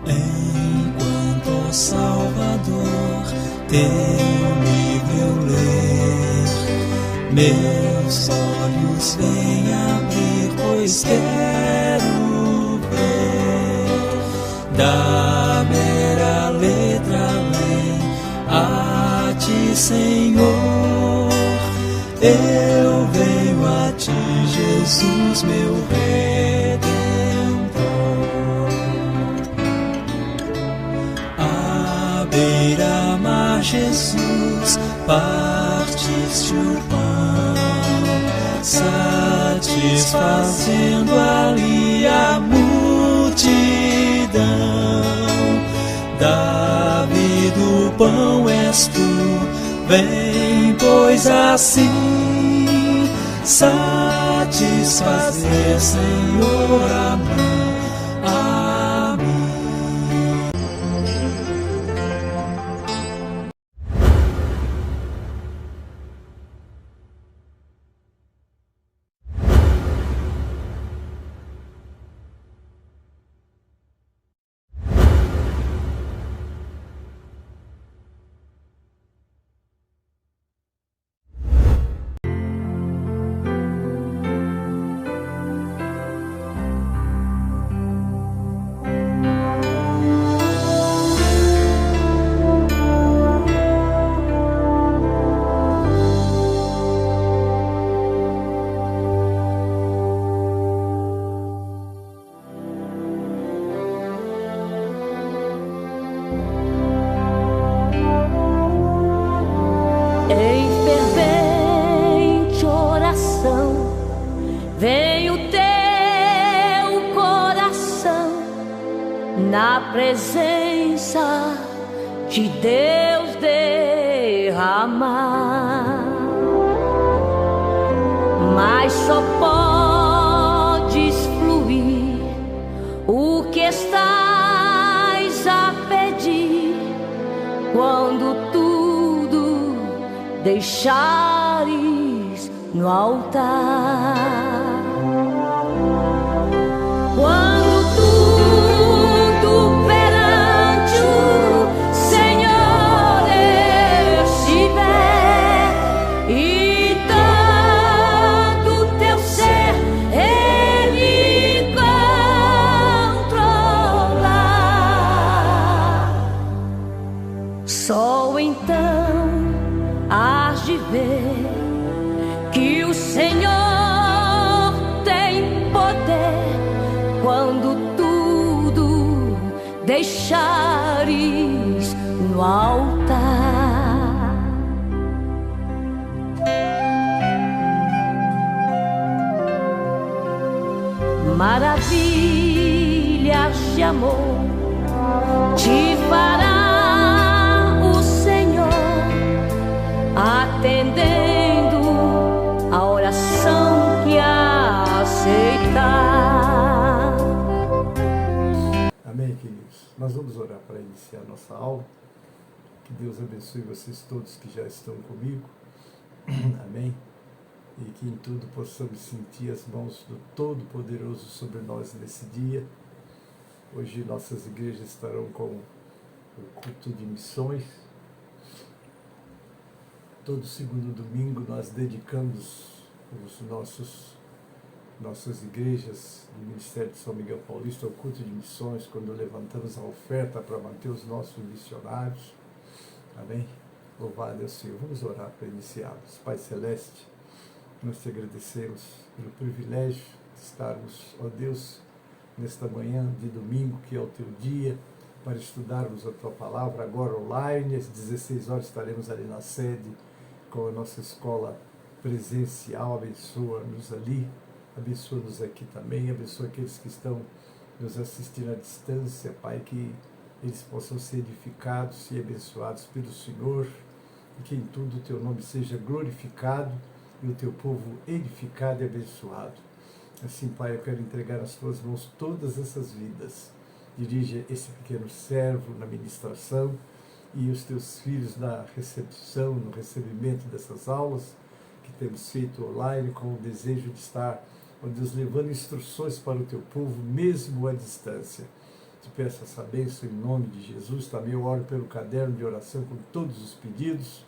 Enquanto, ó Salvador, teu livro eu ler, meus olhos vêm abrir, pois quero ver da mera letra além a ti, Senhor. Eu venho a ti, Jesus, meu Redentor. À beira-mar, Jesus, partiste o pão, satisfazendo ali a multidão. Davi do pão és tu, vem, pois assim satisfazer, Senhor, a mim. Na presença de Deus derramar, mas só podes fluir o que estás a pedir quando tudo deixares no altar. Só então hás de ver que o Senhor tem poder quando tudo deixares no altar. Maravilhas de amor te fará atendendo a oração que aceitar. Amém, queridos? Nós vamos orar para iniciar a nossa aula. Que Deus abençoe vocês todos que já estão comigo. Amém? E que em tudo possamos sentir as mãos do Todo-Poderoso sobre nós nesse dia. Hoje nossas igrejas estarão com o culto de missões. Todo segundo domingo nós dedicamos nossas igrejas do Ministério de São Miguel Paulista ao culto de missões, quando levantamos a oferta para manter os nossos missionários. Amém? Louvado é o Senhor. Vamos orar para iniciarmos. Pai Celeste, nós te agradecemos pelo privilégio de estarmos, ó Deus, nesta manhã de domingo, que é o teu dia, para estudarmos a tua palavra, agora online. Às 16 horas estaremos ali na sede com a nossa escola presencial. Abençoa-nos ali, abençoa-nos aqui também, abençoa aqueles que estão nos assistindo à distância, Pai, que eles possam ser edificados e abençoados pelo Senhor, e que em tudo o teu nome seja glorificado e o teu povo edificado e abençoado. Assim, Pai, eu quero entregar nas tuas mãos todas essas vidas. Dirige esse pequeno servo na ministração e os teus filhos na recepção, no recebimento dessas aulas que temos feito online, com o desejo de estar, ó Deus, levando instruções para o teu povo, mesmo à distância. Te peço essa bênção em nome de Jesus. Também eu oro pelo caderno de oração com todos os pedidos.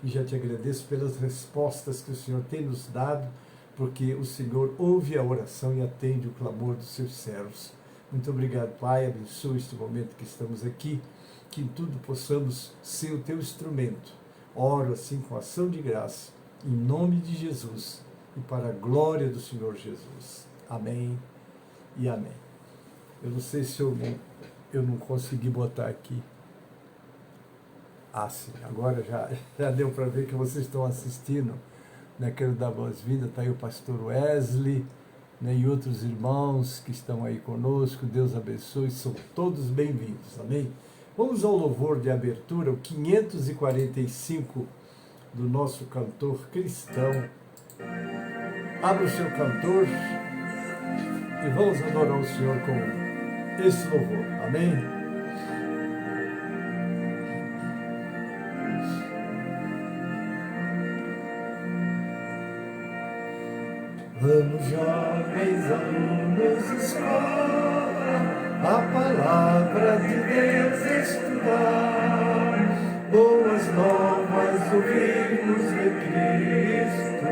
E já te agradeço pelas respostas que o Senhor tem nos dado, porque o Senhor ouve a oração e atende o clamor dos seus servos. Muito obrigado, Pai. Abençoe este momento que estamos aqui, que em tudo possamos ser o teu instrumento. Oro assim com ação de graça, em nome de Jesus e para a glória do Senhor Jesus. Amém e amém. Eu não sei se eu não consegui botar aqui. Ah, sim, agora já deu para ver que vocês estão assistindo, né? Quero dar boas-vindas, está aí o pastor Wesley, né? E outros irmãos que estão aí conosco. Deus abençoe, são todos bem-vindos, amém? Vamos ao louvor de abertura, o 545 do nosso cantor cristão. Abra o seu cantor e vamos adorar o Senhor com esse louvor, amém? Vamos, jovens alunos, escola, a palavra de Deus estudar, boas novas ouvirmos de Cristo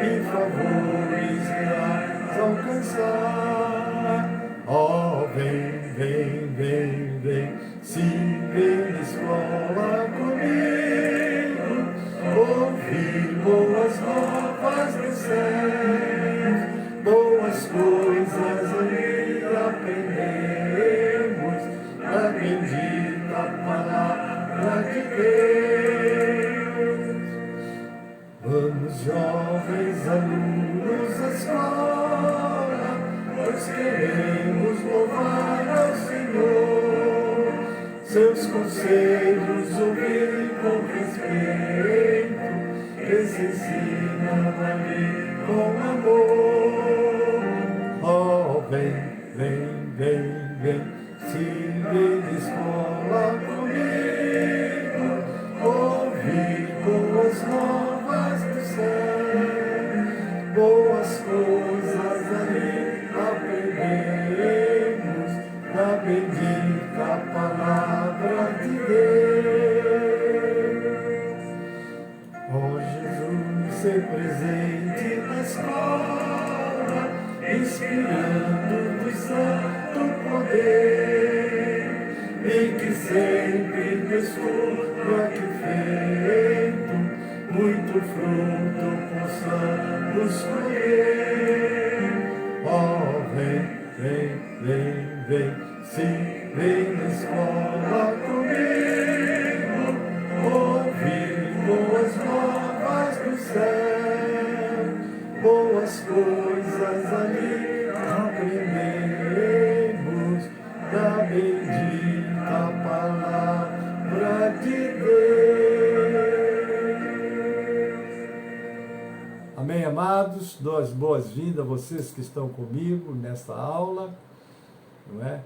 e favores reais alcançar. Oh, vem, vem, vem, vem, sim, vem na escola comigo, ouvir boas novas do céu. Boas coisas ali aprendemos na bendita palavra de Deus. Vamos, jovens alunos à escola, pois queremos louvar ao Senhor. Seus conselhos ouvir com respeito, que se ensinam ali com amor. Oh, vem, vem, vem, vem, se vem de escola comigo, ouvir boas novas do céu, boas coisas ali aprendemos na bendita palavra de Deus. Oh, Jesus, ser presente na escola, inspirando do santo poder, e que sempre descubra que feito muito fruto possamos colher. Oh, vem, vem, vem, vem, sim, vem na escola comigo, ouvir boas novas do céu, boas coisas ali aprendemos da bendita palavra de Deus. Amém, amados? Dou as boas-vindas a vocês que estão comigo nesta aula, não é?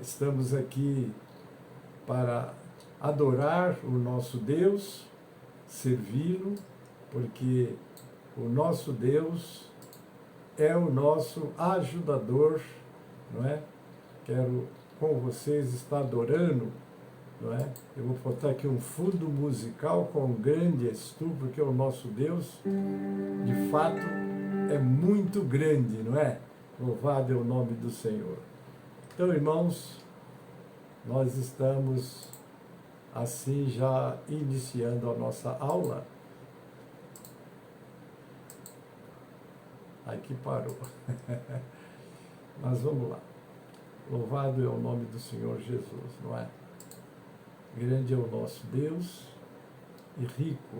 Estamos aqui para adorar o nosso Deus, servi-lo, porque o nosso Deus é o nosso ajudador, não é? Quero com vocês estar adorando, não é? Eu vou botar aqui um fundo musical com um grande estupro, porque o nosso Deus, de fato, é muito grande, não é? Louvado é o nome do Senhor. Então, irmãos, nós estamos assim já iniciando a nossa aula. Aqui parou. Mas vamos lá. Louvado é o nome do Senhor Jesus, não é? Grande é o nosso Deus e rico,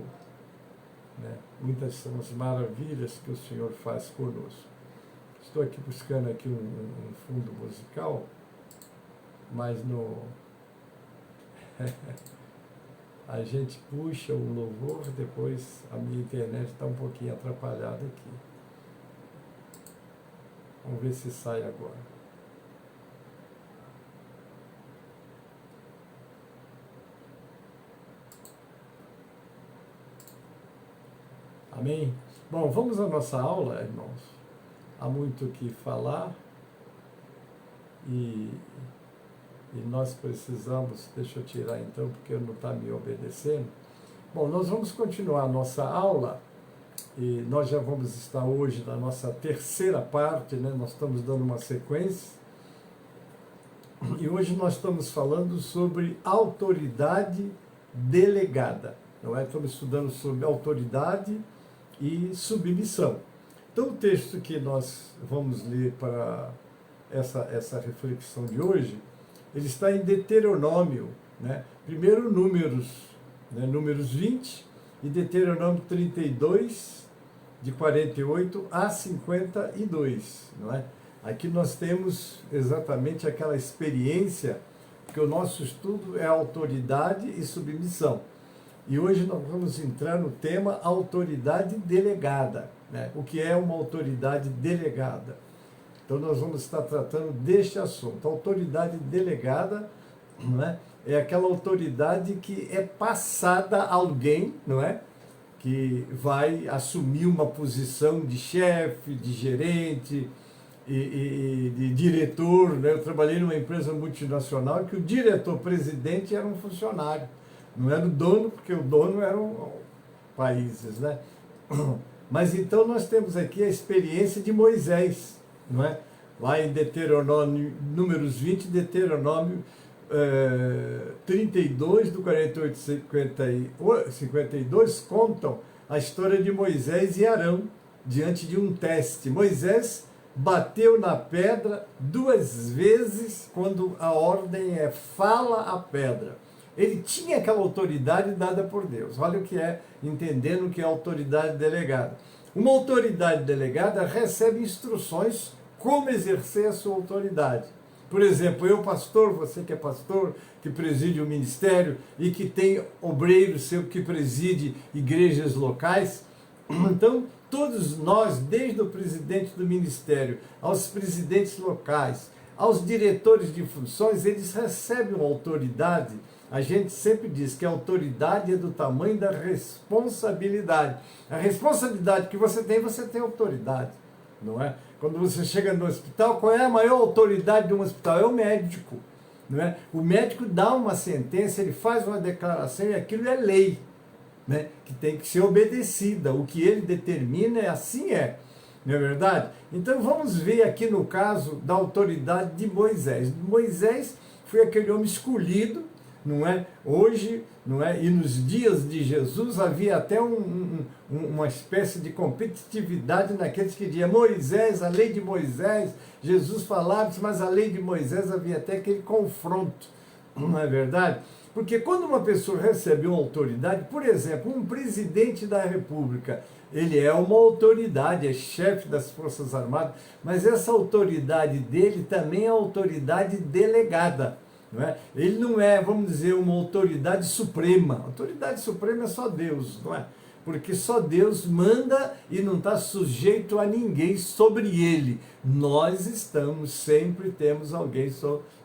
né? Muitas são as maravilhas que o Senhor faz conosco. Estou aqui buscando aqui um fundo musical, mas a gente puxa o louvor, depois a minha internet está um pouquinho atrapalhada aqui. Vamos ver se sai agora. Amém? Bom, vamos à nossa aula, irmãos. Há muito o que falar e nós precisamos, deixa eu tirar então, porque não está me obedecendo. Bom, nós vamos continuar a nossa aula, e nós já vamos estar hoje na nossa terceira parte, né? Nós estamos dando uma sequência, e hoje nós estamos falando sobre autoridade delegada, não é? Estamos estudando sobre autoridade e submissão. Então, o texto que nós vamos ler para essa reflexão de hoje, ele está em Deuteronômio, né? Primeiro Números, né? Números 20 e Deuteronômio 32, de 48 a 52, não é? Aqui nós temos exatamente aquela experiência, porque o nosso estudo é autoridade e submissão. E hoje nós vamos entrar no tema autoridade delegada, né? O que é uma autoridade delegada? Então nós vamos estar tratando deste assunto. A autoridade delegada, não é? É aquela autoridade que é passada a alguém, não é? Que vai assumir uma posição de chefe, de gerente e de diretor, né? Eu trabalhei numa empresa multinacional que o diretor-presidente era um funcionário. Não era o dono, porque o dono eram países, né? Mas então nós temos aqui a experiência de Moisés, não é? Lá em Deuteronômio, Números 20, Deuteronômio 32, do 48 e 52, contam a história de Moisés e Arão diante de um teste. Moisés bateu na pedra 2 vezes quando a ordem é fala a pedra. Ele tinha aquela autoridade dada por Deus. Olha o que é, entendendo o que é autoridade delegada. Uma autoridade delegada recebe instruções como exercer a sua autoridade. Por exemplo, eu pastor, você que é pastor, que preside o ministério e que tem obreiro seu que preside igrejas locais. Então, todos nós, desde o presidente do ministério, aos presidentes locais, aos diretores de funções, eles recebem uma autoridade. A gente sempre diz que a autoridade é do tamanho da responsabilidade. A responsabilidade que você tem autoridade, não é? Quando você chega no hospital, qual é a maior autoridade de um hospital? É o médico, não é? O médico dá uma sentença, ele faz uma declaração e aquilo é lei, né? Que tem que ser obedecida. O que ele determina assim é. Não é verdade? Então vamos ver aqui no caso da autoridade de Moisés. Moisés foi aquele homem escolhido, não é? Hoje, não é? E nos dias de Jesus havia até uma espécie de competitividade naqueles que diziam Moisés, a lei de Moisés. Jesus falava, mas a lei de Moisés havia até aquele confronto, não é verdade? Porque quando uma pessoa recebe uma autoridade, por exemplo, um presidente da República, ele é uma autoridade, é chefe das Forças Armadas, mas essa autoridade dele também é autoridade delegada. Não é? Ele não é, vamos dizer, uma autoridade suprema. A autoridade suprema é só Deus, não é? Porque só Deus manda e não está sujeito a ninguém sobre ele. Nós sempre temos alguém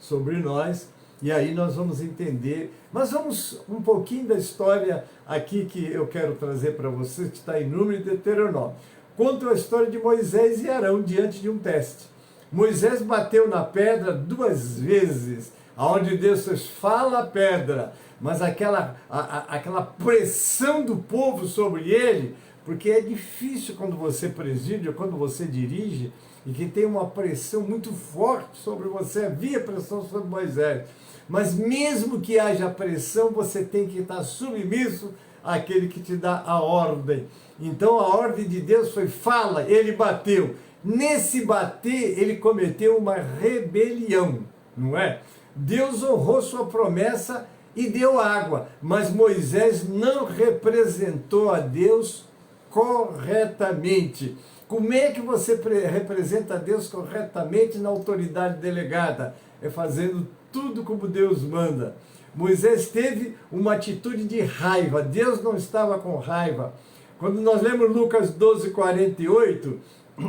sobre nós, e aí nós vamos entender. Mas vamos um pouquinho da história aqui que eu quero trazer para vocês, que está em Número e Deuteronômio. Conta a história de Moisés e Arão diante de um teste. Moisés bateu na pedra 2 vezes, aonde Deus fala a pedra, mas aquela pressão do povo sobre ele, porque é difícil quando você preside ou quando você dirige, e que tem uma pressão muito forte sobre você, havia pressão sobre Moisés, mas mesmo que haja pressão, você tem que estar submisso àquele que te dá a ordem. Então a ordem de Deus foi fala, ele bateu. Nesse bater, ele cometeu uma rebelião, não é? Deus honrou sua promessa e deu água, mas Moisés não representou a Deus corretamente. Como é que você representa a Deus corretamente na autoridade delegada? É fazendo tudo como Deus manda. Moisés teve uma atitude de raiva, Deus não estava com raiva. Quando nós lemos Lucas 12, 48,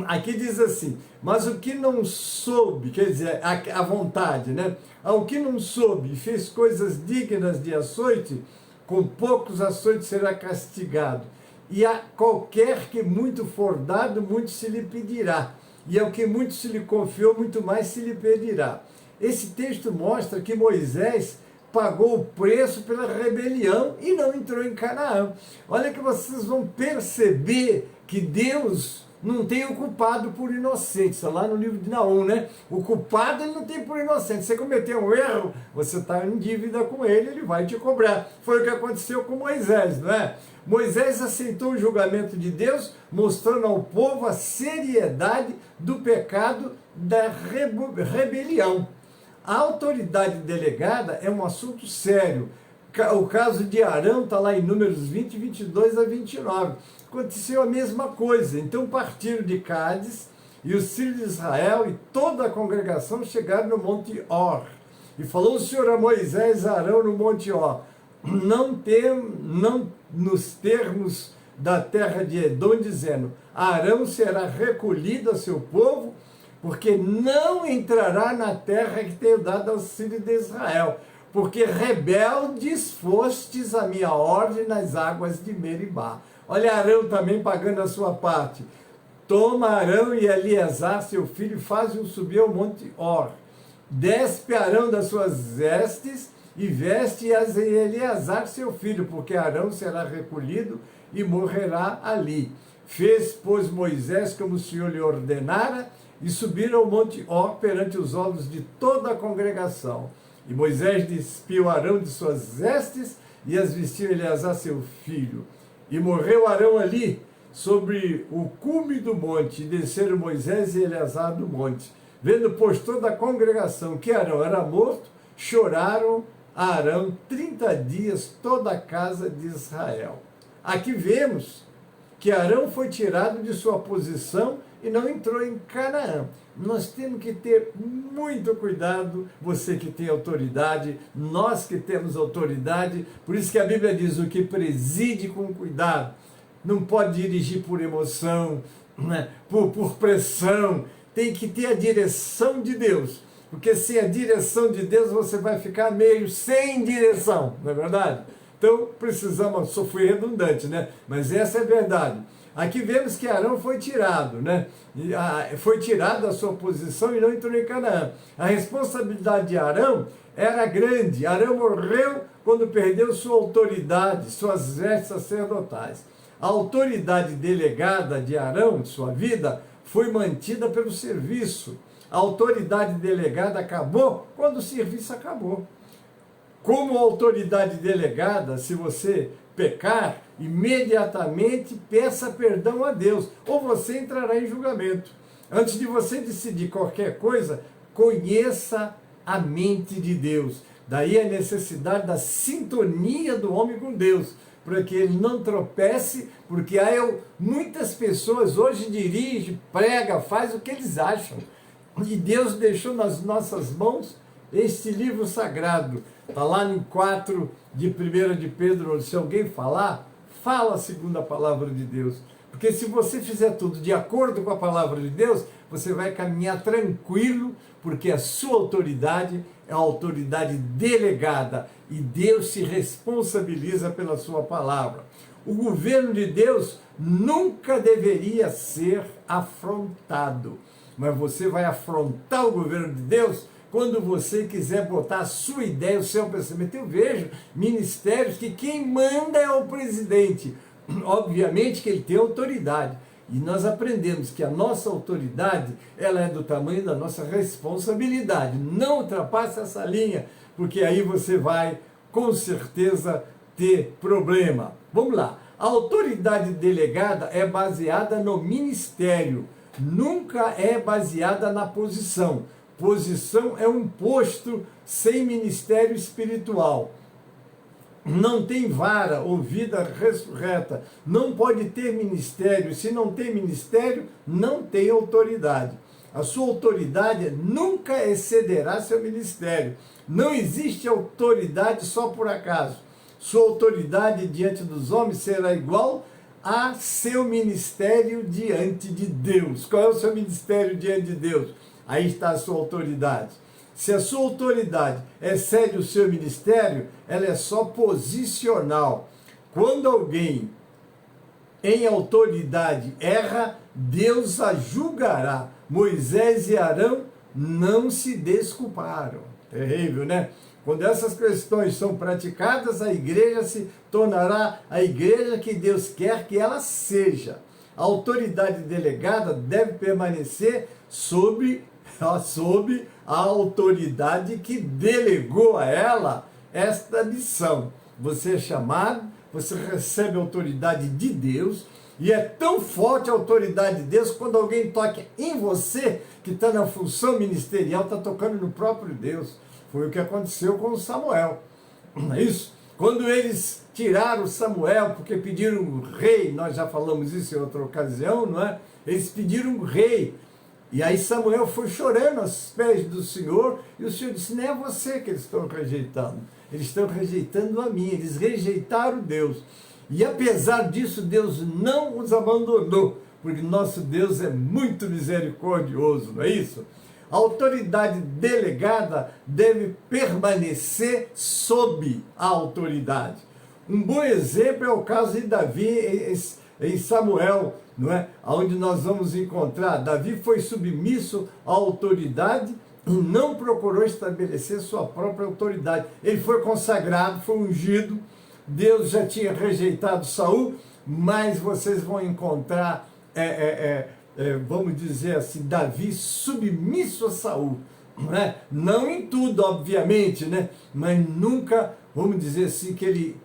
aqui diz assim, mas o que não soube, quer dizer, a vontade, né? Ao que não soube e fez coisas dignas de açoite, com poucos açoites será castigado. E a qualquer que muito for dado, muito se lhe pedirá. E ao que muito se lhe confiou, muito mais se lhe pedirá. esse texto mostra que Moisés pagou o preço pela rebelião e não entrou em Canaã. Olha que vocês vão perceber que Deus não tem o culpado por inocente. Está lá no livro de Naum, né? O culpado ele não tem por inocente. Você cometeu um erro, você está em dívida com ele vai te cobrar. Foi o que aconteceu com Moisés, não é? Moisés aceitou o julgamento de Deus, mostrando ao povo a seriedade do pecado da rebelião. A autoridade delegada é um assunto sério. O caso de Arão está lá em Números 20, 22 a 29. Aconteceu a mesma coisa. Então partiram de Cádiz e os filhos de Israel e toda a congregação chegaram no Monte Or. E falou o Senhor a Moisés e a Arão no Monte Or: não nos termos da terra de Edom, dizendo: Arão será recolhido a seu povo, porque não entrará na terra que tenho dado aos filhos de Israel, porque rebeldes fostes a minha ordem nas águas de Meribá. Olha Arão também pagando a sua parte. Toma Arão e Eleazar, seu filho, e faz-o subir ao monte Or. Despe Arão das suas vestes e veste-as em Eleazar, seu filho, porque Arão será recolhido e morrerá ali. Fez, pois, Moisés como o Senhor lhe ordenara, e subiram ao monte Or perante os olhos de toda a congregação. E Moisés despiu Arão de suas vestes e as vestiu Eleazar, seu filho. E morreu Arão ali, sobre o cume do monte, e desceram Moisés e Eleazar do monte. Vendo, pois, toda a congregação que Arão era morto, choraram a Arão 30 dias toda a casa de Israel. Aqui vemos que Arão foi tirado de sua posição e não entrou em Canaã. Nós temos que ter muito cuidado, você que tem autoridade, nós que temos autoridade, por isso que a Bíblia diz: o que preside com cuidado, não pode dirigir por emoção, né? por pressão, tem que ter a direção de Deus, porque sem a direção de Deus você vai ficar meio sem direção, não é verdade? Então precisamos, só fui redundante, né? Mas essa é a verdade. Aqui vemos que Arão foi tirado, né? Foi tirado da sua posição e não entrou em Canaã. A responsabilidade de Arão era grande. Arão morreu quando perdeu sua autoridade, suas vestes sacerdotais. A autoridade delegada de Arão, de sua vida, foi mantida pelo serviço. A autoridade delegada acabou quando o serviço acabou. Como autoridade delegada, se você pecar, imediatamente peça perdão a Deus, ou você entrará em julgamento. Antes de você decidir qualquer coisa, conheça a mente de Deus. Daí a necessidade da sintonia do homem com Deus, para que ele não tropece, porque muitas pessoas hoje dirigem, pregam, fazem o que eles acham. E Deus deixou nas nossas mãos este livro sagrado. Está lá em 4 de 1 de Pedro, se alguém falar, fala segundo a palavra de Deus. Porque se você fizer tudo de acordo com a palavra de Deus, você vai caminhar tranquilo, porque a sua autoridade é uma autoridade delegada e Deus se responsabiliza pela sua palavra. O governo de Deus nunca deveria ser afrontado, mas você vai afrontar o governo de Deus quando você quiser botar a sua ideia, o seu pensamento. Eu vejo ministérios que quem manda é o presidente. Obviamente que ele tem autoridade. E nós aprendemos que a nossa autoridade, ela é do tamanho da nossa responsabilidade. Não ultrapasse essa linha, porque aí você vai, com certeza, ter problema. Vamos lá. A autoridade delegada é baseada no ministério. Nunca é baseada na posição. Posição é um posto sem ministério espiritual. Não tem vara ou vida ressurreta. Não pode ter ministério. Se não tem ministério, não tem autoridade. A sua autoridade nunca excederá seu ministério. Não existe autoridade só por acaso. Sua autoridade diante dos homens será igual a seu ministério diante de Deus. Qual é o seu ministério diante de Deus? Aí está a sua autoridade. Se a sua autoridade excede o seu ministério, ela é só posicional. Quando alguém em autoridade erra, Deus a julgará. Moisés e Arão não se desculparam. Terrível, né? Quando essas questões são praticadas, a igreja se tornará a igreja que Deus quer que ela seja. A autoridade delegada deve permanecer sob a autoridade que delegou a ela esta missão. Você é chamado, você recebe a autoridade de Deus, e é tão forte a autoridade de Deus, quando alguém toca em você, que está na função ministerial, está tocando no próprio Deus. Foi o que aconteceu com Samuel. Não é isso? Quando eles tiraram Samuel, porque pediram um rei, nós já falamos isso em outra ocasião, não é? Eles pediram um rei. E aí Samuel foi chorando aos pés do Senhor, e o Senhor disse, não é você que eles estão rejeitando, eles estão rejeitando a mim, eles rejeitaram Deus. E apesar disso, Deus não os abandonou, porque nosso Deus é muito misericordioso, não é isso? A autoridade delegada deve permanecer sob a autoridade. Um bom exemplo é o caso de Davi em Samuel, não é? Onde nós vamos encontrar, Davi foi submisso à autoridade e não procurou estabelecer sua própria autoridade. Ele foi consagrado, foi ungido, Deus já tinha rejeitado Saul, mas vocês vão encontrar, vamos dizer assim, Davi submisso a Saul, né? Não em tudo, obviamente, né? Mas nunca, vamos dizer assim, que ele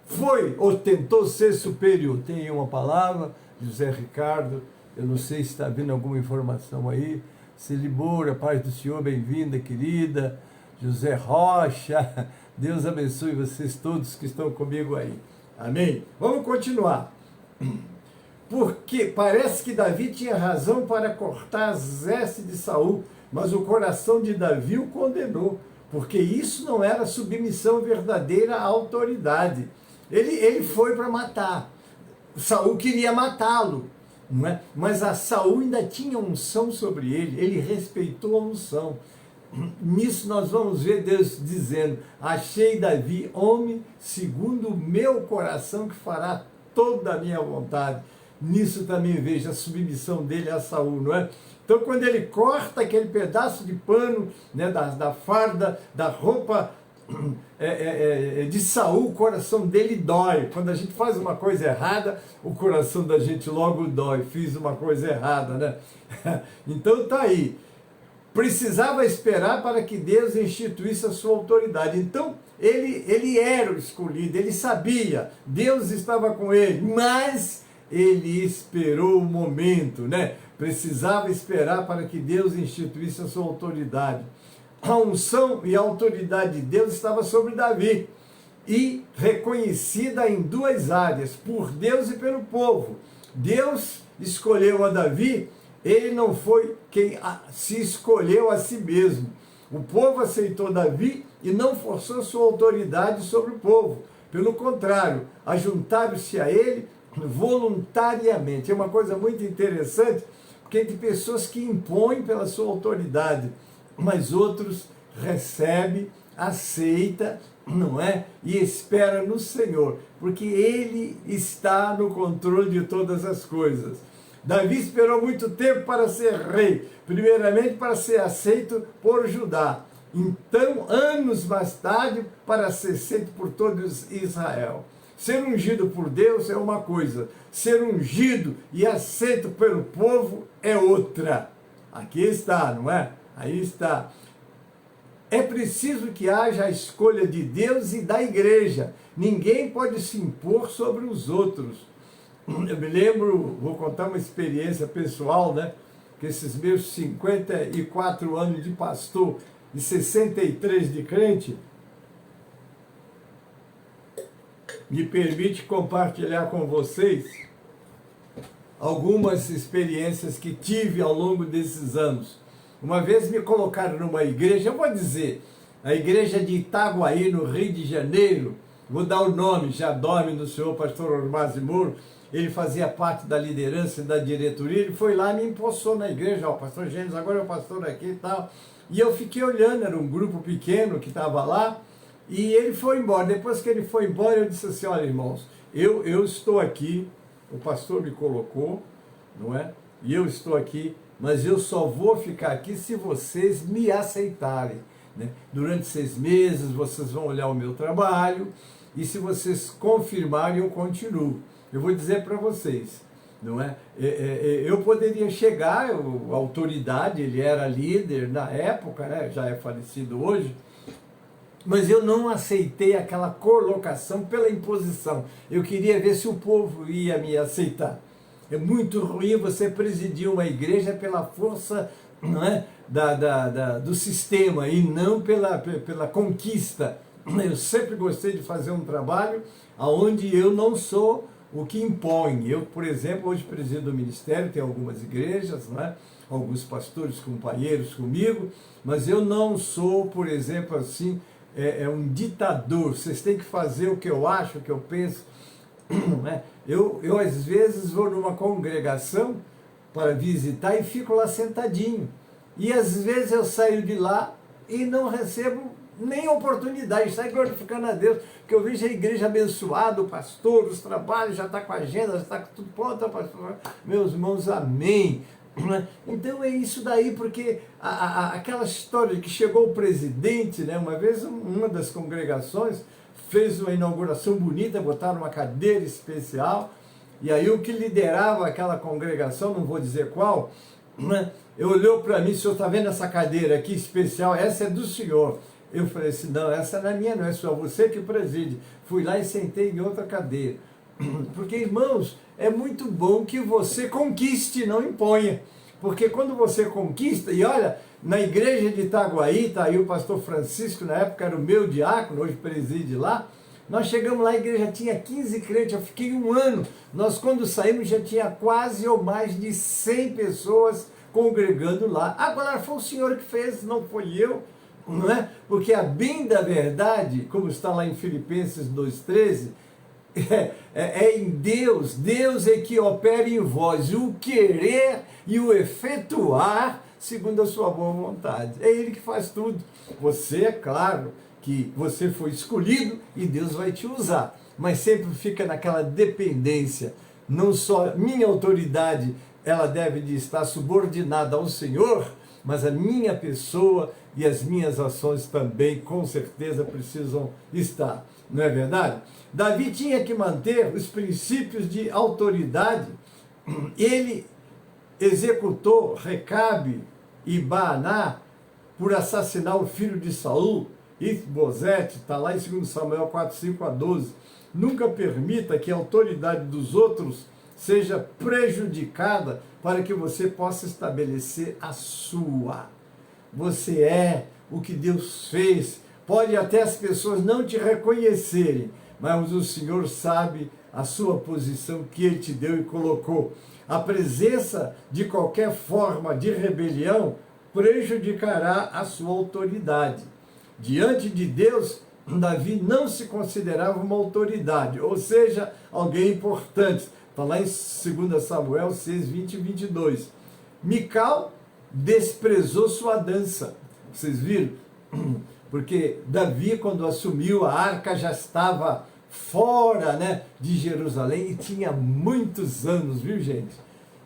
foi ou tentou ser superior. Tem aí uma palavra, José Ricardo, eu não sei se está vindo alguma informação aí. Celibora, paz do Senhor, bem-vinda, querida. José Rocha, Deus abençoe vocês todos que estão comigo aí. Amém? Vamos continuar. Porque parece que Davi tinha razão para cortar as vestes de Saul, mas o coração de Davi o condenou, porque isso não era submissão verdadeira à autoridade. Ele foi para matar. Saul queria matá-lo, não é? Mas a Saul ainda tinha unção sobre ele respeitou a unção. Nisso nós vamos ver Deus dizendo, achei Davi homem segundo o meu coração, que fará toda a minha vontade. Nisso também vejo a submissão dele a Saul, não é? Então quando ele corta aquele pedaço de pano, né, da farda, da roupa de Saul, o coração dele dói. Quando a gente faz uma coisa errada, o coração da gente logo dói. Fiz uma coisa errada, né? Então tá aí. Precisava esperar para que Deus instituísse a sua autoridade. Então ele era o escolhido, ele sabia, Deus estava com ele, mas ele esperou o momento, né? Precisava esperar para que Deus instituísse a sua autoridade. A unção e a autoridade de Deus estava sobre Davi, e reconhecida em duas áreas, por Deus e pelo povo. Deus escolheu a Davi, ele não foi quem se escolheu a si mesmo. O povo aceitou Davi e não forçou sua autoridade sobre o povo. Pelo contrário, ajuntaram-se a ele voluntariamente. É uma coisa muito interessante, porque tem pessoas que impõem pela sua autoridade, mas outros recebe, aceita, não é? E espera no Senhor, porque Ele está no controle de todas as coisas. Davi esperou muito tempo para ser rei, primeiramente para ser aceito por Judá, então anos mais tarde para ser aceito por todos Israel. Ser ungido por Deus é uma coisa, ser ungido e aceito pelo povo é outra. Aqui está, não é? Aí está. É preciso que haja a escolha de Deus e da igreja. Ninguém pode se impor sobre os outros. Eu me lembro, vou contar uma experiência pessoal, né? Que esses meus 54 anos de pastor e 63 de crente me permite compartilhar com vocês algumas experiências que tive ao longo desses anos. Uma vez me colocaram numa igreja, eu vou dizer, a igreja de Itaguaí, no Rio de Janeiro, vou dar o nome, já dorme do senhor pastor Ormazzi Moro, ele fazia parte da liderança e da diretoria, ele foi lá e me empossou na igreja, ó, pastor Gênesis, agora é o pastor aqui e tal, e eu fiquei olhando, era um grupo pequeno que estava lá, e ele foi embora. Depois que ele foi embora, eu disse assim, olha irmãos, eu estou aqui, o pastor me colocou, não é? E eu estou aqui mas eu só vou ficar aqui se vocês me aceitarem, né? Durante 6 meses vocês vão olhar o meu trabalho e se vocês confirmarem eu continuo. Eu vou dizer para vocês, não é? Eu poderia chegar, a autoridade, ele era líder na época, né? Já é falecido hoje, mas eu não aceitei aquela colocação pela imposição. Eu queria ver se o povo ia me aceitar. É muito ruim você presidir uma igreja pela força, não é, do sistema e não pela conquista. Eu sempre gostei de fazer um trabalho onde eu não sou o que impõe. Eu, por exemplo, hoje presido o ministério, tem algumas igrejas, não é? Alguns pastores companheiros comigo, mas eu não sou, por exemplo, assim, um ditador. Vocês têm que fazer o que eu acho, o que eu penso. Né? Eu às vezes vou numa congregação para visitar e fico lá sentadinho. E às vezes eu saio de lá e não recebo nem oportunidade, sai glorificando a Deus, porque eu vejo a igreja abençoada, o pastor, os trabalhos, já está com a agenda, já está com tudo pronto, pastor. Meus irmãos, amém. Então é isso daí, porque aquela história de que chegou o presidente, né, uma vez uma das congregações fez uma inauguração bonita, botaram uma cadeira especial, e aí o que liderava aquela congregação, não vou dizer qual, né, olhou para mim: o senhor está vendo essa cadeira aqui especial? Essa é do senhor. Eu falei assim: não, essa não é minha, não, é só você que preside. Fui lá e sentei em outra cadeira. Porque, irmãos, é muito bom que você conquiste, não imponha. Porque quando você conquista, e olha, na igreja de Itaguaí, está aí o pastor Francisco, na época era o meu diácono, hoje preside lá. Nós chegamos lá, a igreja tinha 15 crentes, eu fiquei 1 ano. Nós, quando saímos, já tinha quase ou mais de 100 pessoas congregando lá. Agora foi o Senhor que fez, não foi eu. Não é? Porque a bem da verdade, como está lá em Filipenses 2,13, é em Deus. Deus é que opera em vós o querer e o efetuar segundo a sua boa vontade. É Ele que faz tudo. Você, é claro que você foi escolhido e Deus vai te usar, mas sempre fica naquela dependência. Não só minha autoridade, ela deve de estar subordinada ao Senhor, mas a minha pessoa e as minhas ações também, com certeza, precisam estar. Não é verdade? Davi tinha que manter os princípios de autoridade. Ele executou Recabe e Baaná por assassinar o filho de Saul, Isbosete, está lá em 2 Samuel 4, 5 a 12. Nunca permita que a autoridade dos outros seja prejudicada para que você possa estabelecer a sua. Você é o que Deus fez. Pode até as pessoas não te reconhecerem, mas o Senhor sabe a sua posição que Ele te deu e colocou. A presença de qualquer forma de rebelião prejudicará a sua autoridade. Diante de Deus, Davi não se considerava uma autoridade, ou seja, alguém importante. Está lá em 2 Samuel 6, 20 e 22. Mical desprezou sua dança. Vocês viram? Porque Davi, quando assumiu, a arca já estava fora, né, de Jerusalém e tinha muitos anos, viu, gente?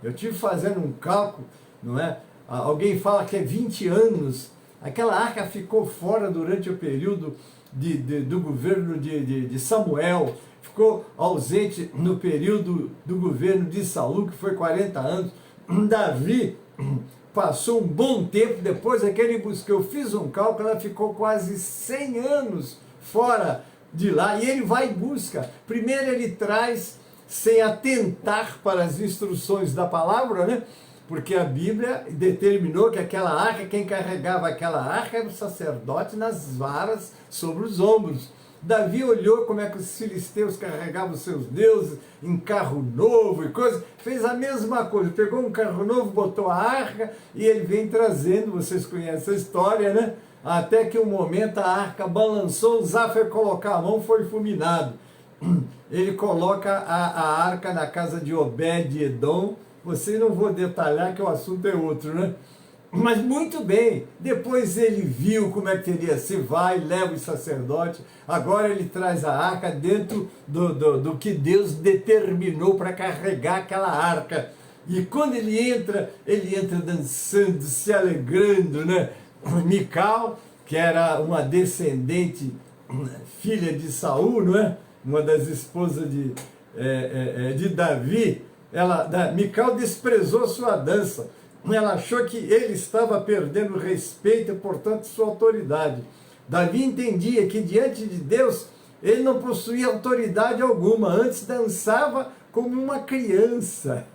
Eu tive fazendo um cálculo, não é? Alguém fala que é 20 anos. Aquela arca ficou fora durante o período do governo de Samuel, ficou ausente no período do governo de Saul, que foi 40 anos. Davi passou um bom tempo depois daquele busca. Eu fiz um cálculo, ela ficou quase 100 anos fora de lá, e ele vai e busca. Primeiro ele traz sem atentar para as instruções da palavra, né? Porque a Bíblia determinou que aquela arca, quem carregava aquela arca era o sacerdote nas varas sobre os ombros. Davi olhou como é que os filisteus carregavam os seus deuses em carro novo e coisa, fez a mesma coisa, pegou um carro novo, botou a arca e ele vem trazendo, vocês conhecem a história, né? Até que um momento a arca balançou, Uzá foi colocar a mão, foi fulminado. Ele coloca a arca na casa de Obed-Edom. Você não vou detalhar que o assunto é outro, né? Mas muito bem, depois ele viu como é que teria, se vai, leva o sacerdote, agora ele traz a arca dentro do que Deus determinou para carregar aquela arca. E quando ele entra dançando, se alegrando, né? Mical, que era uma descendente, filha de Saul, não é? Uma das esposas de Davi, Mical desprezou sua dança. Ela achou que ele estava perdendo respeito e, portanto, sua autoridade. Davi entendia que diante de Deus ele não possuía autoridade alguma, antes dançava como uma criança.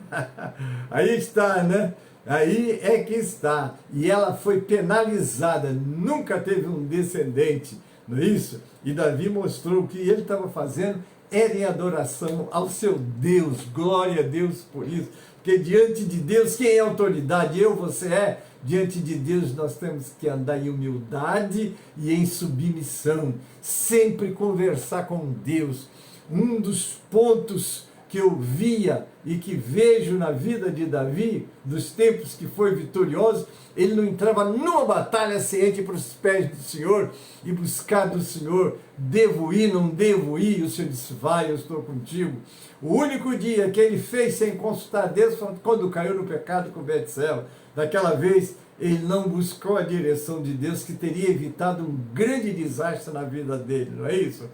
Aí está, né? Aí é que está. E ela foi penalizada, nunca teve um descendente, não é isso? E Davi mostrou que ele estava fazendo era em adoração ao seu Deus. Glória a Deus por isso. Porque diante de Deus, quem é autoridade? Eu, você é. Diante de Deus nós temos que andar em humildade e em submissão. Sempre conversar com Deus. Um dos pontos que eu via e que vejo na vida de Davi, dos tempos que foi vitorioso, ele não entrava numa batalha sem ir para os pés do Senhor e buscar do Senhor, devo ir, não devo ir, o Senhor disse, vai, eu estou contigo. O único dia que ele fez sem consultar Deus foi quando caiu no pecado com Betseba. Daquela vez, ele não buscou a direção de Deus, que teria evitado um grande desastre na vida dele, não é isso?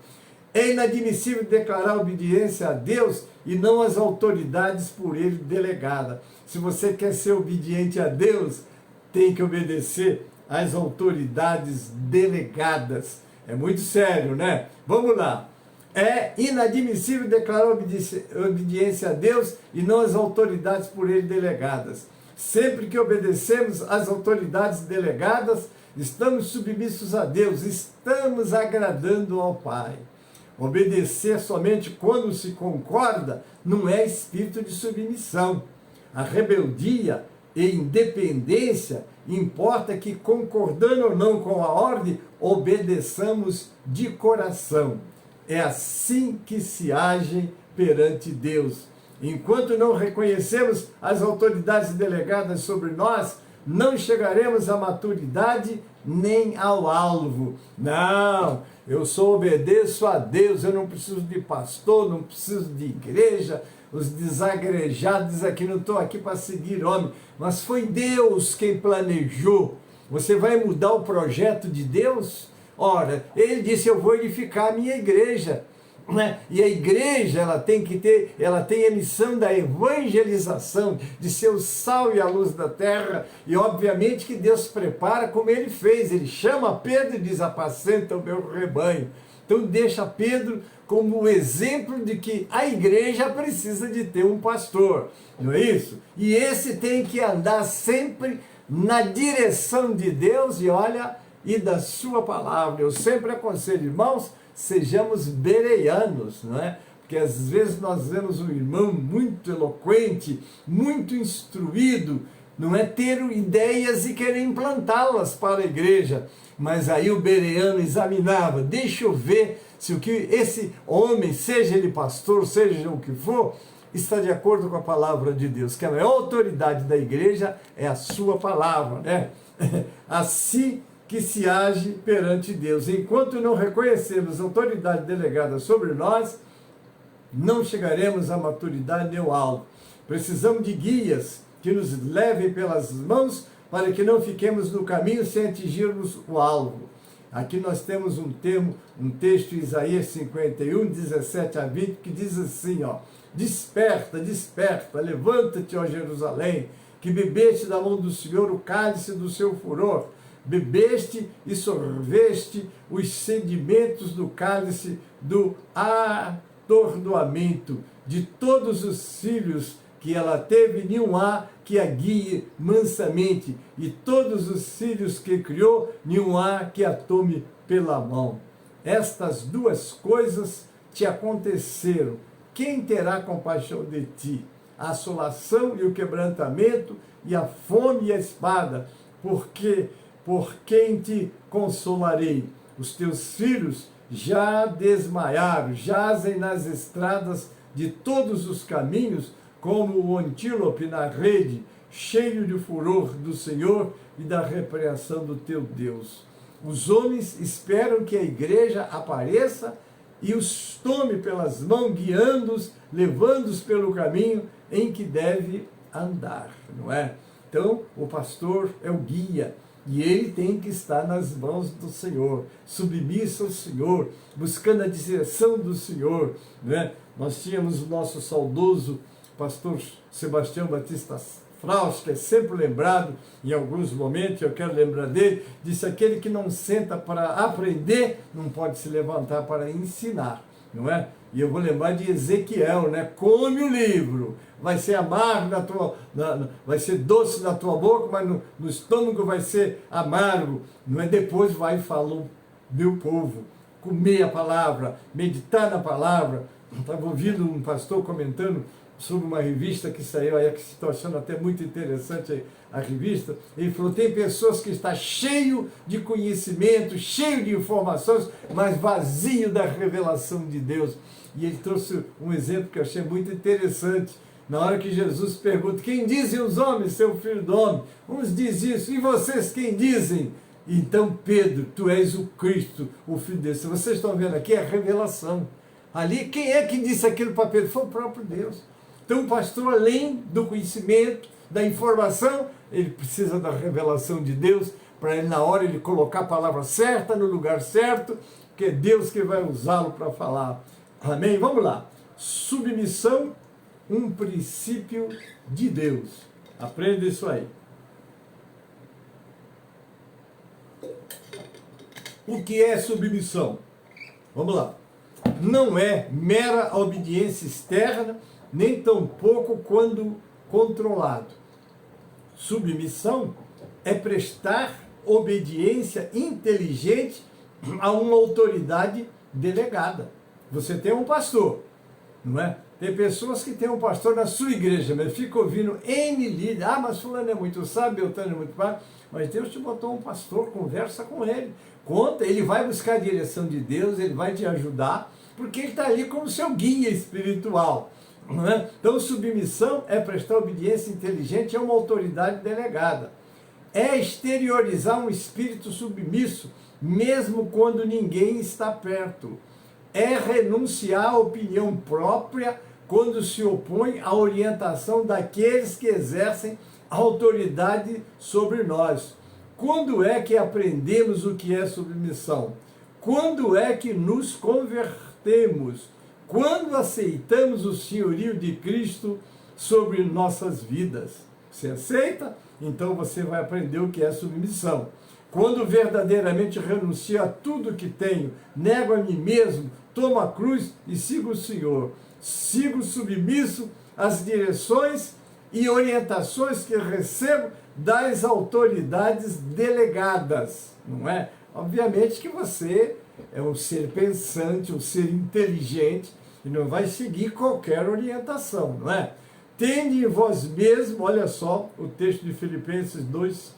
É inadmissível declarar obediência a Deus e não às autoridades por ele delegadas. Se você quer ser obediente a Deus, tem que obedecer às autoridades delegadas. É muito sério, né? Vamos lá. É inadmissível declarar obediência a Deus e não às autoridades por ele delegadas. Sempre que obedecemos às autoridades delegadas, estamos submissos a Deus, estamos agradando ao Pai. Obedecer somente quando se concorda não é espírito de submissão. A rebeldia e independência importa que, concordando ou não com a ordem, obedeçamos de coração. É assim que se age perante Deus. Enquanto não reconhecemos as autoridades delegadas sobre nós, não chegaremos à maturidade nem ao alvo. Não, eu só obedeço a Deus, eu não preciso de pastor, não preciso de igreja. Os desagrejados aqui, não estou aqui para seguir homem, mas foi Deus quem planejou. Você vai mudar o projeto de Deus? Ora, ele disse, eu vou edificar a minha igreja. Né? E a igreja, ela tem a missão da evangelização, de ser o sal e a luz da terra, e obviamente que Deus prepara como ele fez. Ele chama Pedro e diz, apacenta o meu rebanho. Então deixa Pedro como o exemplo de que a igreja precisa de ter um pastor, não é isso? E esse tem que andar sempre na direção de Deus e da sua palavra. Eu sempre aconselho, irmãos, sejamos bereanos, não é? Porque às vezes nós vemos um irmão muito eloquente, muito instruído, não é, ter ideias e querer implantá-las para a igreja. Mas aí o bereano examinava, deixa eu ver se o que esse homem, seja ele pastor, seja o que for, está de acordo com a palavra de Deus, que a maior autoridade da igreja é a sua palavra, né? Assim que se age perante Deus. Enquanto não reconhecermos a autoridade delegada sobre nós, não chegaremos à maturidade nem ao alvo. Precisamos de guias que nos levem pelas mãos para que não fiquemos no caminho sem atingirmos o alvo. Aqui nós temos um texto em Isaías 51, 17 a 20, que diz assim, ó, desperta, desperta, levanta-te, ó Jerusalém, que bebeste da mão do Senhor o cálice do seu furor, bebeste e sorveste os sedimentos do cálice do atordoamento. De todos os filhos que ela teve, nenhum há que a guie mansamente, e todos os filhos que criou, nenhum há que a tome pela mão. Estas duas coisas te aconteceram. Quem terá compaixão de ti? A assolação e o quebrantamento, e a fome e a espada, porque por quem te consolarei? Os teus filhos já desmaiaram, jazem nas estradas de todos os caminhos, como o antílope na rede, cheio de furor do Senhor e da repreensão do teu Deus. Os homens esperam que a igreja apareça e os tome pelas mãos, guiando-os, levando-os pelo caminho em que deve andar, não é? Então, o pastor é o guia, e ele tem que estar nas mãos do Senhor, submisso ao Senhor, buscando a direção do Senhor, né? Nós tínhamos o nosso saudoso pastor Sebastião Batista Fraus, que é sempre lembrado em alguns momentos, eu quero lembrar dele, disse: aquele que não senta para aprender, não pode se levantar para ensinar, não é? E eu vou lembrar de Ezequiel, né? Come o livro, vai ser amargo vai ser doce na tua boca, mas no estômago vai ser amargo, não é? Depois vai e fala: meu povo, comer a palavra, meditar na palavra. Estava ouvindo um pastor comentando sobre uma revista que saiu aí, que se está achando até muito interessante a revista. Ele falou: tem pessoas que estão cheio de conhecimento, cheio de informações, mas vazio da revelação de Deus. E ele trouxe um exemplo que eu achei muito interessante. Na hora que Jesus pergunta: quem dizem os homens ser o Filho do Homem? Uns dizem isso, e vocês quem dizem? Então, Pedro, tu és o Cristo, o Filho de Deus. Vocês estão vendo aqui a revelação. Ali, quem é que disse aquilo para Pedro? Foi o próprio Deus. Então, o pastor, além do conhecimento, da informação, ele precisa da revelação de Deus, para ele, na hora, ele colocar a palavra certa, no lugar certo, que é Deus que vai usá-lo para falar. Amém? Vamos lá. Submissão, um princípio de Deus. Aprenda isso aí. O que é submissão? Vamos lá. Não é mera obediência externa, nem tampouco quando controlado. Submissão é prestar obediência inteligente a uma autoridade delegada. Você tem um pastor, não é? Tem pessoas que têm um pastor na sua igreja, mas fica ouvindo N líder. Ah, mas fulano é muito sábio, Beltrano é muito sábio. Mas Deus te botou um pastor, conversa com ele. Conta, ele vai buscar a direção de Deus, ele vai te ajudar, porque ele está ali como seu guia espiritual. Não é? Então, submissão é prestar obediência inteligente a uma autoridade delegada. É exteriorizar um espírito submisso, mesmo quando ninguém está perto. É renunciar à opinião própria quando se opõe à orientação daqueles que exercem autoridade sobre nós. Quando é que aprendemos o que é submissão? Quando é que nos convertemos? Quando aceitamos o senhorio de Cristo sobre nossas vidas. Você aceita? Então você vai aprender o que é submissão. Quando verdadeiramente renuncio a tudo que tenho, nego a mim mesmo, tomo a cruz e sigo o Senhor. Sigo submisso às direções e orientações que recebo das autoridades delegadas, não é? Obviamente que você é um ser pensante, um ser inteligente, e não vai seguir qualquer orientação, não é? Tende em vós mesmo, olha só o texto de Filipenses 2,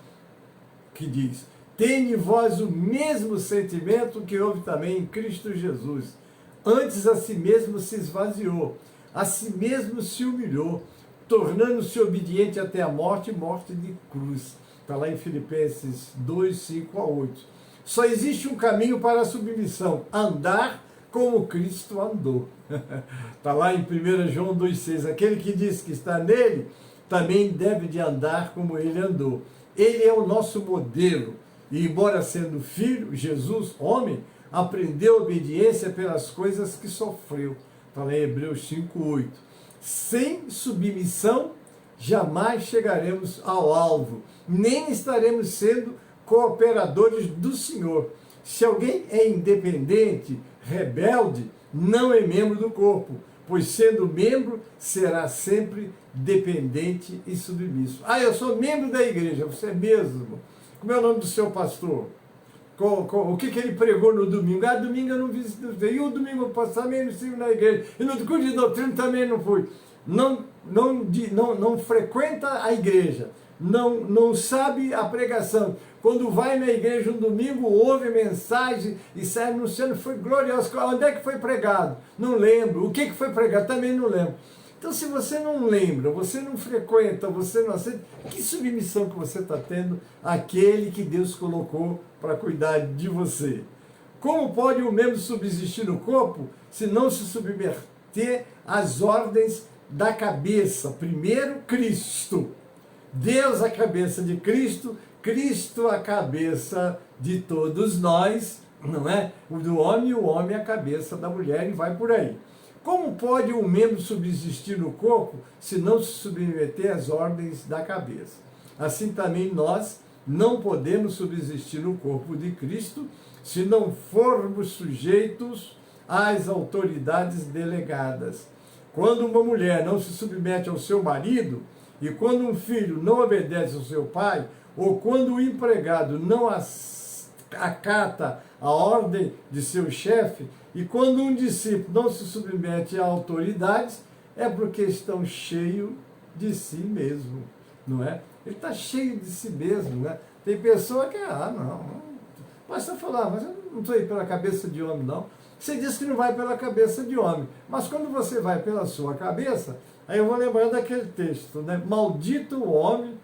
que diz: tende em vós o mesmo sentimento que houve também em Cristo Jesus. Antes a si mesmo se esvaziou, a si mesmo se humilhou, tornando-se obediente até a morte, morte de cruz. Está lá em Filipenses 2, 5 a 8. Só existe um caminho para a submissão: andar como Cristo andou. Está lá em 1 João 2,6. Aquele que diz que está nele, também deve de andar como ele andou. Ele é o nosso modelo. E embora sendo filho, Jesus, homem, aprendeu obediência pelas coisas que sofreu. Está lá em Hebreus 5,8. Sem submissão, jamais chegaremos ao alvo, nem estaremos sendo cooperadores do Senhor. Se alguém é independente, rebelde, não é membro do corpo, pois sendo membro, será sempre dependente e submisso. Ah, eu sou membro da igreja, você é mesmo? Como é o nome do seu pastor? O que ele pregou no domingo? Ah, domingo eu não vi, e o domingo passado também não estive na igreja, e no curso de doutrina também não fui. Não frequenta a igreja, não sabe a pregação. Quando vai na igreja um domingo, ouve mensagem e sai anunciando, foi glorioso. Onde é que foi pregado? Não lembro. O que foi pregado? Também não lembro. Então, se você não lembra, você não frequenta, você não aceita, que submissão que você está tendo àquele que Deus colocou para cuidar de você? Como pode o membro subsistir no corpo se não se submeter às ordens da cabeça. Primeiro, Cristo. Deus a cabeça de Cristo, Cristo a cabeça de todos nós, não é? O do homem e o homem a cabeça da mulher, e vai por aí. Como pode um membro subsistir no corpo se não se submeter às ordens da cabeça? Assim também nós não podemos subsistir no corpo de Cristo se não formos sujeitos às autoridades delegadas. Quando uma mulher não se submete ao seu marido, e quando um filho não obedece ao seu pai, ou quando o empregado não acata a ordem de seu chefe, e quando um discípulo não se submete a autoridades, é porque estão cheios de si mesmo, não é? Ele está cheio de si mesmo, né? Tem pessoa que, não. Basta falar, mas eu não estou aí pela cabeça de homem, não. Você diz que não vai pela cabeça de homem, mas quando você vai pela sua cabeça, aí eu vou lembrar daquele texto, né? Maldito o homem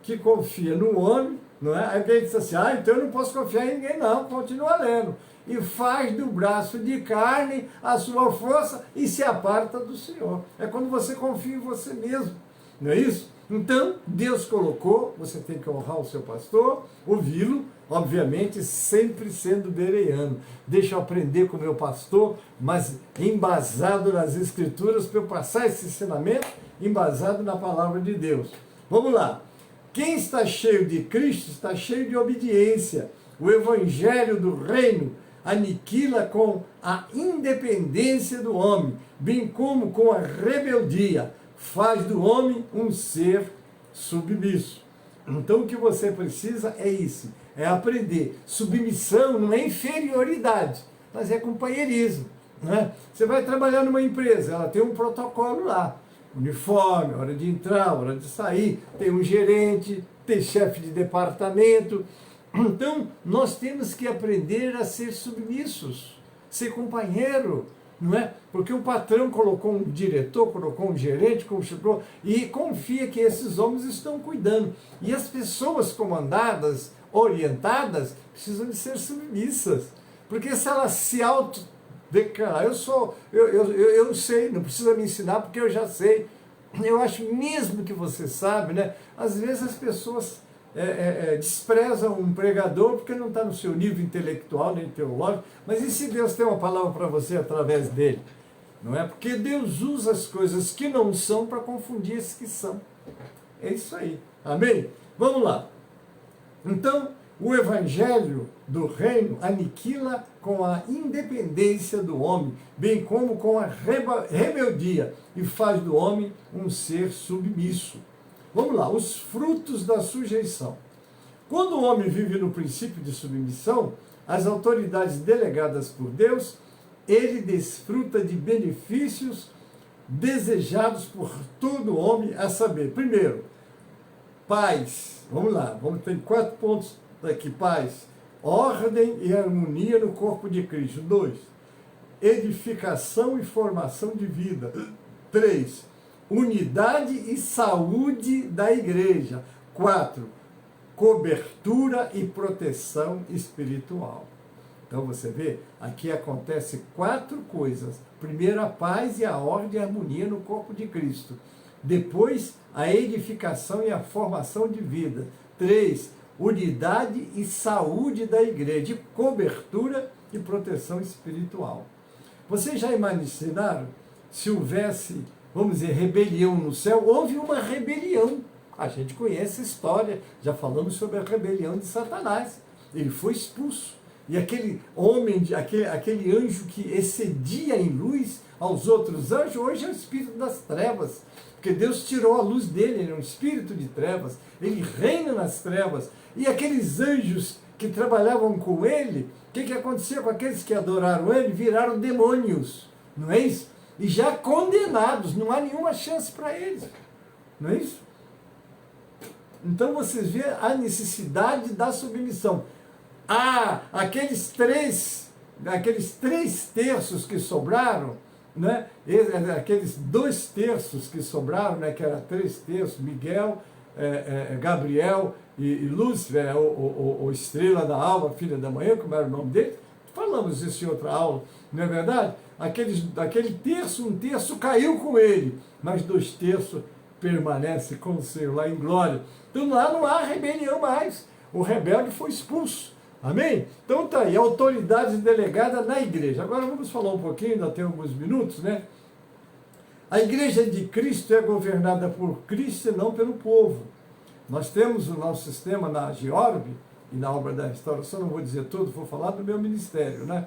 que confia no homem, não é? Aí alguém diz assim, então eu não posso confiar em ninguém, não, continua lendo. E faz do braço de carne a sua força e se aparta do Senhor. É quando você confia em você mesmo, não é isso? Então, Deus colocou, você tem que honrar o seu pastor, ouvi-lo, obviamente, sempre sendo bereano. Deixa eu aprender com o meu pastor, mas embasado nas Escrituras, para eu passar esse ensinamento, embasado na palavra de Deus. Vamos lá. Quem está cheio de Cristo está cheio de obediência. O evangelho do reino aniquila com a independência do homem, bem como com a rebeldia. Faz do homem um ser submisso. Então o que você precisa é isso, é aprender. Submissão não é inferioridade, mas é companheirismo, né? Você vai trabalhar numa empresa, ela tem um protocolo lá, uniforme, hora de entrar, hora de sair, tem um gerente, tem chefe de departamento. Então nós temos que aprender a ser submissos, ser companheiro, não é? Porque o patrão colocou um diretor, colocou um gerente, colocou, e confia que esses homens estão cuidando. E as pessoas comandadas, orientadas, precisam de ser submissas. Porque se elas se autodeclaram, eu sei, não precisa me ensinar porque eu já sei. Eu acho mesmo que você sabe, né? Às vezes as pessoas desprezam um pregador porque não está no seu nível intelectual nem teológico, mas e se Deus tem uma palavra para você através dele? Não é? Porque Deus usa as coisas que não são para confundir as que são. É isso aí. Amém? Vamos lá. Então, o evangelho do reino aniquila com a independência do homem, bem como com a rebeldia, e faz do homem um ser submisso. Vamos lá, os frutos da sujeição. Quando o homem vive no princípio de submissão às autoridades delegadas por Deus, ele desfruta de benefícios desejados por todo homem, a saber, primeiro, paz. Vamos lá, ter 4 pontos aqui. Paz, ordem e harmonia no corpo de Cristo. 2, edificação e formação de vida. 3, unidade e saúde da igreja. 4, cobertura e proteção espiritual. Então você vê, aqui acontece 4 coisas. Primeiro, a paz e a ordem e a harmonia no corpo de Cristo. Depois, a edificação e a formação de vida. 3, unidade e saúde da igreja. Cobertura e proteção espiritual. Vocês já imaginaram se houvesse, vamos dizer, rebelião no céu? Houve uma rebelião. A gente conhece a história, já falamos sobre a rebelião de Satanás. Ele foi expulso. E aquele homem, aquele anjo que excedia em luz aos outros anjos, hoje é o espírito das trevas. Porque Deus tirou a luz dele, ele é um espírito de trevas. Ele reina nas trevas. E aqueles anjos que trabalhavam com ele, o que aconteceu com aqueles que adoraram ele? Viraram demônios, não é isso? E já condenados, não há nenhuma chance para eles, não é isso? Então vocês veem a necessidade da submissão. Aqueles 3 terços que sobraram, né? Aqueles 2 terços que sobraram, né? Que era 3 terços, Miguel, Gabriel e Lúcifer, o estrela da alva, filha da manhã, como era o nome dele, falamos isso em outra aula, não é verdade? Aquele terço, um terço caiu com ele, mas 2 terços permanece com o Senhor lá em glória. Então lá não há rebelião mais. O rebelde foi expulso. Amém? Então tá aí, autoridade delegada na igreja. Agora vamos falar um pouquinho, ainda tem alguns minutos, né? A igreja de Cristo é governada por Cristo e não pelo povo. Nós temos o nosso sistema na GEORB e na obra da restauração, não vou dizer tudo, vou falar do meu ministério, né?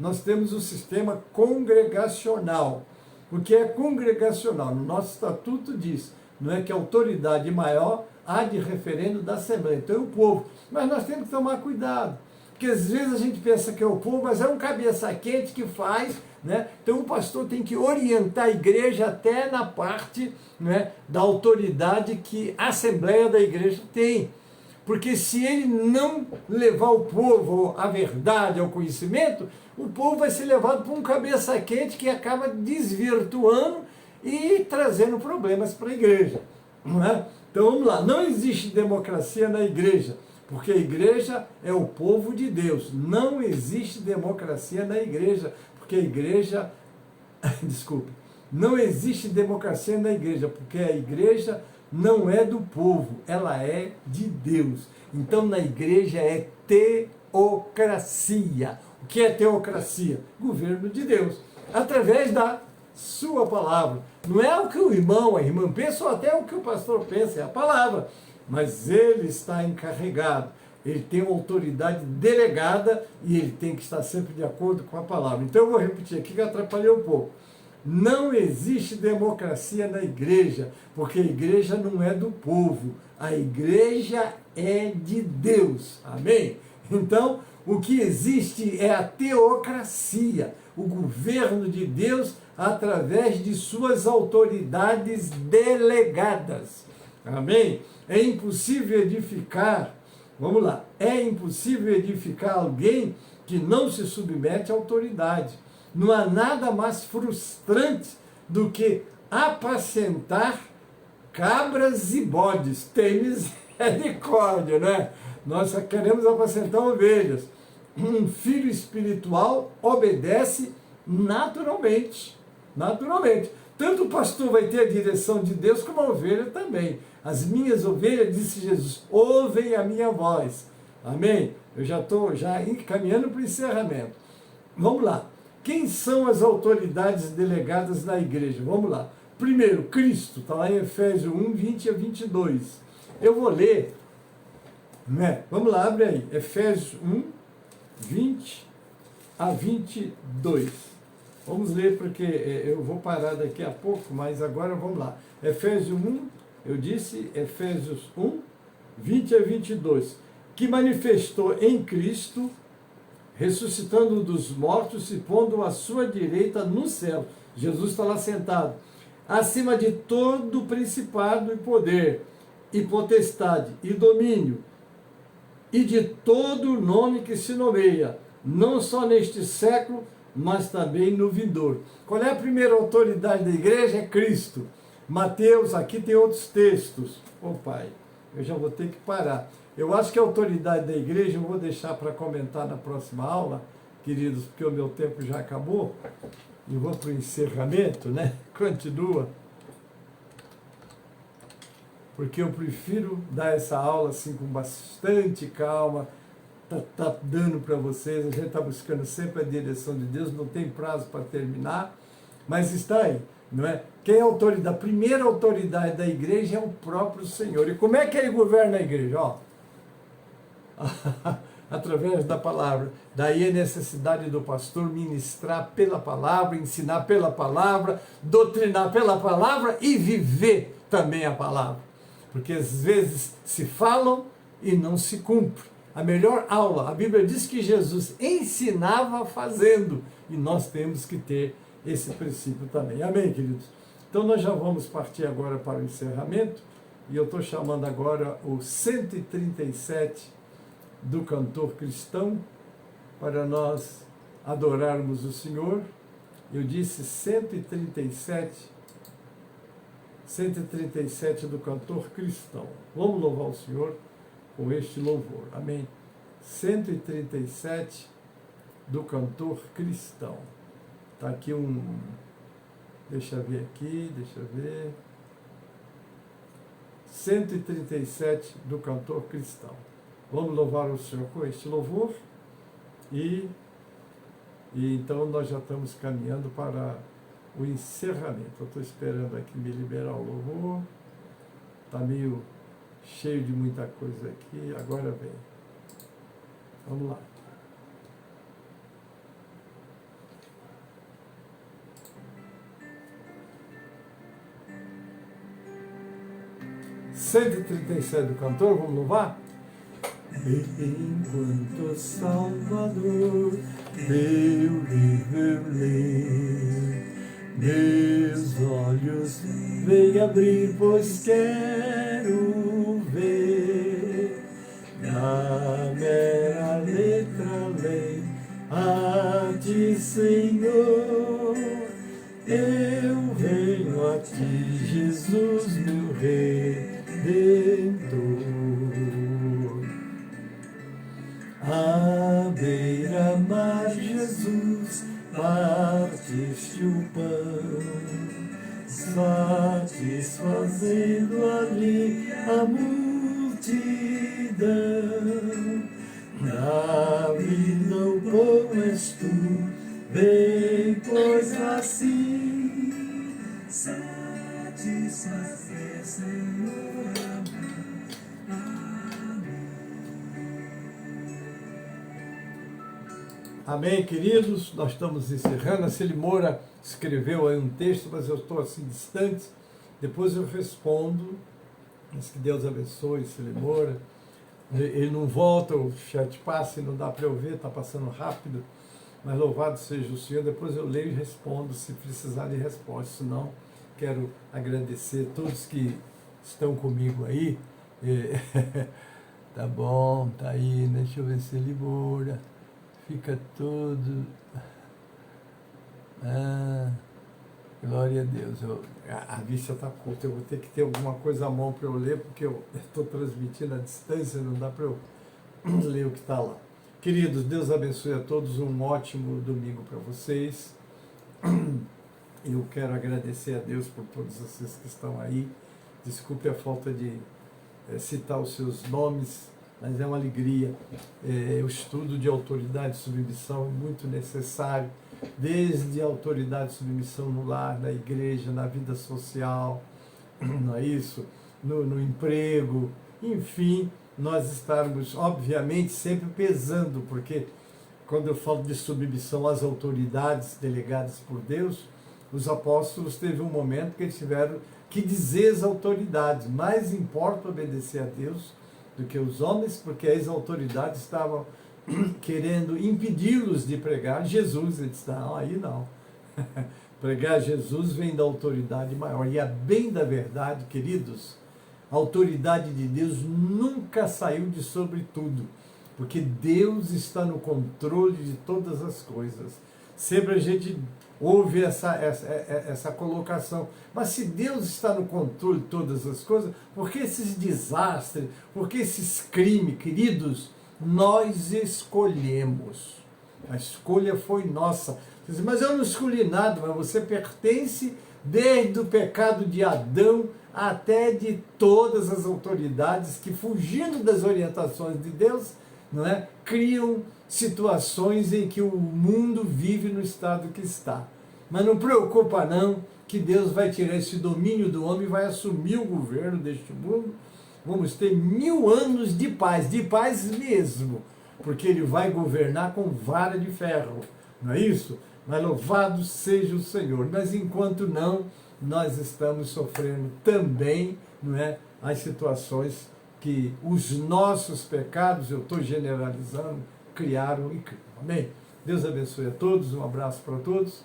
Nós temos o sistema congregacional. O que é congregacional? No nosso estatuto diz, não é que a autoridade maior há de referendo da Assembleia, então é o povo. Mas nós temos que tomar cuidado, porque às vezes a gente pensa que é o povo, mas é um cabeça quente que faz, né? Então o pastor tem que orientar a igreja até na parte, né, da autoridade que a Assembleia da igreja tem. Porque se ele não levar o povo à verdade, ao conhecimento, o povo vai ser levado por um cabeça quente que acaba desvirtuando e trazendo problemas para a igreja. Não é? Então vamos lá, não existe democracia na igreja, porque a igreja é o povo de Deus. Não existe democracia na igreja, porque a igreja... Desculpe. Não existe democracia na igreja, porque a igreja não é do povo, ela é de Deus. Então na igreja é teocracia. O que é teocracia? Governo de Deus, através da sua palavra. Não é o que o irmão, a irmã pensa, ou até o que o pastor pensa, é a palavra. Mas ele está encarregado, ele tem uma autoridade delegada e ele tem que estar sempre de acordo com a palavra. Então eu vou repetir aqui que eu atrapalhei um pouco. Não existe democracia na igreja, porque a igreja não é do povo, a igreja é de Deus, amém? Então, o que existe é a teocracia, o governo de Deus através de suas autoridades delegadas, amém? É impossível edificar, vamos lá, é impossível edificar alguém que não se submete à autoridade. Não há nada mais frustrante do que apacentar cabras e bodes. Tem misericórdia, né? Nós só queremos apacentar ovelhas. Um filho espiritual obedece naturalmente. Naturalmente. Tanto o pastor vai ter a direção de Deus, como a ovelha também. As minhas ovelhas, disse Jesus, ouvem a minha voz. Amém? Eu já estou encaminhando para o encerramento. Vamos lá. Quem são as autoridades delegadas na igreja? Vamos lá. Primeiro, Cristo, está lá em Efésios 1, 20 a 22. Eu vou ler, né? Vamos lá, abre aí. Efésios 1, 20 a 22. Vamos ler porque eu vou parar daqui a pouco, mas agora vamos lá. Efésios 1, eu disse Efésios 1, 20 a 22. Que manifestou em Cristo, ressuscitando dos mortos e pondo à sua direita no céu. Jesus está lá sentado. Acima de todo principado e poder, e potestade, e domínio, e de todo nome que se nomeia, não só neste século, mas também no vindouro. Qual é a primeira autoridade da igreja? É Cristo. Mateus, aqui tem outros textos. Ô Pai, eu já vou ter que parar. Eu acho que a autoridade da igreja eu vou deixar para comentar na próxima aula, queridos, porque o meu tempo já acabou. E vou para o encerramento, né? Continua. Porque eu prefiro dar essa aula assim com bastante calma. Tá dando para vocês, a gente está buscando sempre a direção de Deus, não tem prazo para terminar, mas está aí, não é? Quem é a autoridade? A primeira autoridade da igreja é o próprio Senhor. E como é que ele governa a igreja? Ó. Através da palavra. Daí a necessidade do pastor ministrar pela palavra, ensinar pela palavra, doutrinar pela palavra e viver também a palavra. Porque às vezes se falam e não se cumpre. A melhor aula, a Bíblia diz que Jesus ensinava fazendo, e nós temos que ter esse princípio também. Amém, queridos? Então nós já vamos partir agora para o encerramento, e eu estou chamando agora o 137 do cantor cristão, para nós adorarmos o Senhor. Eu disse 137 do cantor cristão. Vamos louvar o Senhor com este louvor. Amém? 137 do cantor cristão. Está aqui deixa eu ver aqui, 137 do cantor cristão. Vamos louvar o Senhor com este louvor e então nós já estamos caminhando para o encerramento. Eu estou esperando aqui me liberar o louvor. Está meio cheio de muita coisa aqui. Agora vem. Vamos lá. (137) do cantor, vamos louvar? Enquanto Salvador eu revelei, meus olhos vem abrir, pois quero ver na mera letra lei a ti, Senhor. Eu venho a ti, Jesus, meu Redentor. À beira-mar, Jesus, partiste o pão, satisfazendo ali a multidão. Na vida o pão és tu, vem, pois assim satisfazer, Senhor. Amém, queridos? Nós estamos encerrando. A Celi Moura escreveu aí um texto, mas eu estou assim distante. Depois eu respondo. Mas que Deus abençoe, Celi Moura. Ele não volta, o chat passa e não dá para eu ver, está passando rápido. Mas louvado seja o Senhor. Depois eu leio e respondo se precisar de resposta. Se não, quero agradecer a todos que estão comigo aí. Tá bom, tá aí, né? Deixa eu ver se Celi Moura. Fica tudo. Glória a Deus. A vista está curta, eu vou ter que ter alguma coisa à mão para eu ler, porque eu estou transmitindo à distância, não dá para eu ler o que está lá. Queridos, Deus abençoe a todos, um ótimo domingo para vocês. Eu quero agradecer a Deus por todos vocês que estão aí. Desculpe a falta de citar os seus nomes, mas é uma alegria. O estudo de autoridade e submissão é muito necessário, desde a autoridade e submissão no lar, na igreja, na vida social, não é isso? No emprego, enfim, nós estarmos, obviamente, sempre pesando, porque quando eu falo de submissão às autoridades delegadas por Deus, os apóstolos teve um momento que eles tiveram que dizer às autoridades, mais importa obedecer a Deus do que os homens, porque as autoridades estavam querendo impedi-los de pregar Jesus. Eles disseram, aí não. Pregar Jesus vem da autoridade maior. E a bem da verdade, queridos, a autoridade de Deus nunca saiu de sobre tudo, porque Deus está no controle de todas as coisas. Sempre a gente ouve essa colocação, mas se Deus está no controle de todas as coisas, por que esses desastres, por que esses crimes, queridos? Nós escolhemos, a escolha foi nossa. Você diz, mas eu não escolhi nada, mas você pertence desde o pecado de Adão até de todas as autoridades que, fugindo das orientações de Deus, não é, criam situações em que o mundo vive no estado que está. Mas não preocupa não, que Deus vai tirar esse domínio do homem e vai assumir o governo deste mundo. Vamos ter 1000 anos de paz mesmo, porque Ele vai governar com vara de ferro, não é isso? Mas louvado seja o Senhor. Mas enquanto não, nós estamos sofrendo também, não é, as situações que os nossos pecados, eu estou generalizando, criaram e criam. Amém? Deus abençoe a todos, um abraço para todos.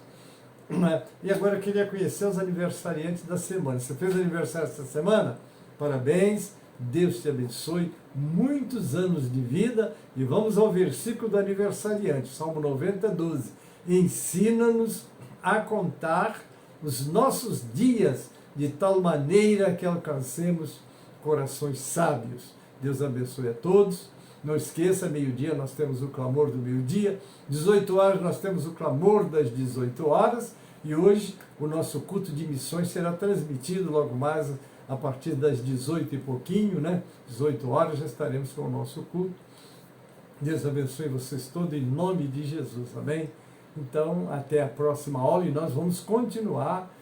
E agora eu queria conhecer os aniversariantes da semana. Você fez aniversário essa semana? Parabéns, Deus te abençoe, muitos anos de vida. E vamos ao versículo do aniversariante, Salmo 90, 12. Ensina-nos a contar os nossos dias de tal maneira que alcancemos corações sábios. Deus abençoe a todos. Não esqueça, meio-dia nós temos o clamor do meio-dia, 18 horas nós temos o clamor das 18 horas, e hoje o nosso culto de missões será transmitido logo mais a partir das 18 e pouquinho, né? 18 horas já estaremos com o nosso culto. Deus abençoe vocês todos em nome de Jesus, amém? Então, até a próxima aula, e nós vamos continuar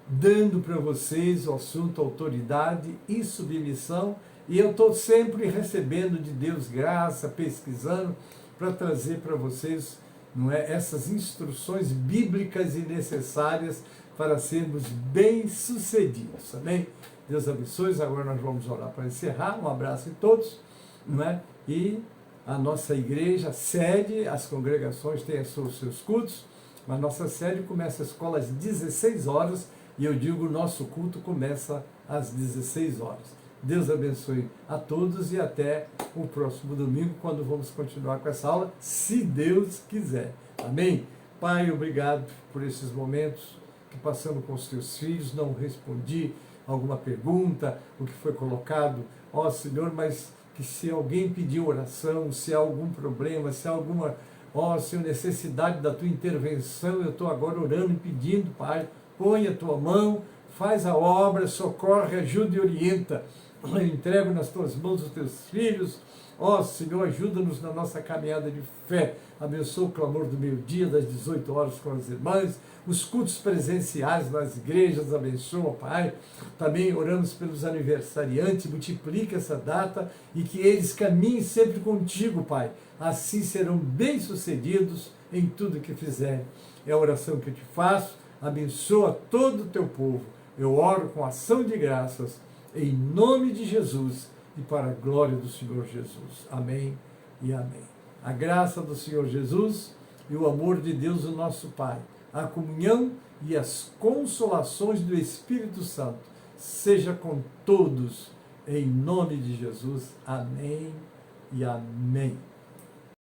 dando para vocês o assunto autoridade e submissão, e eu estou sempre recebendo de Deus graça, pesquisando, para trazer para vocês, não é, essas instruções bíblicas e necessárias para sermos bem-sucedidos, amém? Deus abençoe. Agora nós vamos orar para encerrar. Um abraço a todos, não é? E a nossa igreja, a sede, as congregações têm os seus cultos, mas nossa sede começa a escola às 16 horas, e eu digo, o nosso culto começa às 16 horas. Deus abençoe a todos e até o próximo domingo, quando vamos continuar com essa aula, se Deus quiser. Amém? Pai, obrigado por esses momentos que passamos com os teus filhos, não respondi alguma pergunta, o que foi colocado, ó Senhor, mas que se alguém pedir oração, se há algum problema, se há alguma, ó Senhor, necessidade da tua intervenção, eu estou agora orando e pedindo, Pai, põe a tua mão, faz a obra, socorre, ajuda e orienta. Eu entrego nas tuas mãos os teus filhos, ó Senhor, ajuda-nos na nossa caminhada de fé. Abençoa o clamor do meio-dia, das 18 horas com as irmãs, os cultos presenciais nas igrejas, abençoa, Pai. Também oramos pelos aniversariantes, multiplica essa data e que eles caminhem sempre contigo, Pai. Assim serão bem-sucedidos em tudo que fizerem. É a oração que eu te faço. Abençoa todo o teu povo. Eu oro com ação de graças, em nome de Jesus e para a glória do Senhor Jesus. Amém e amém. A graça do Senhor Jesus e o amor de Deus, o nosso Pai, a comunhão e as consolações do Espírito Santo, seja com todos, em nome de Jesus. Amém e amém.